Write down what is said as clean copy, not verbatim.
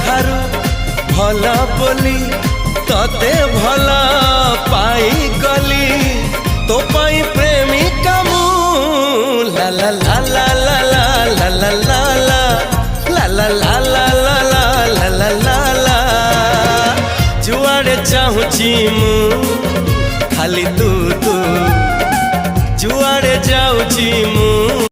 ठारू भल बोली तते भल पाई गली तो पाई प्रेमिका मु ला ला ला ला ला ला ला ला ला ला ला ला ला ला ला ला ला ला जुआड़े चाहूची मु खाली तू तू जुआड़े जाऊची मु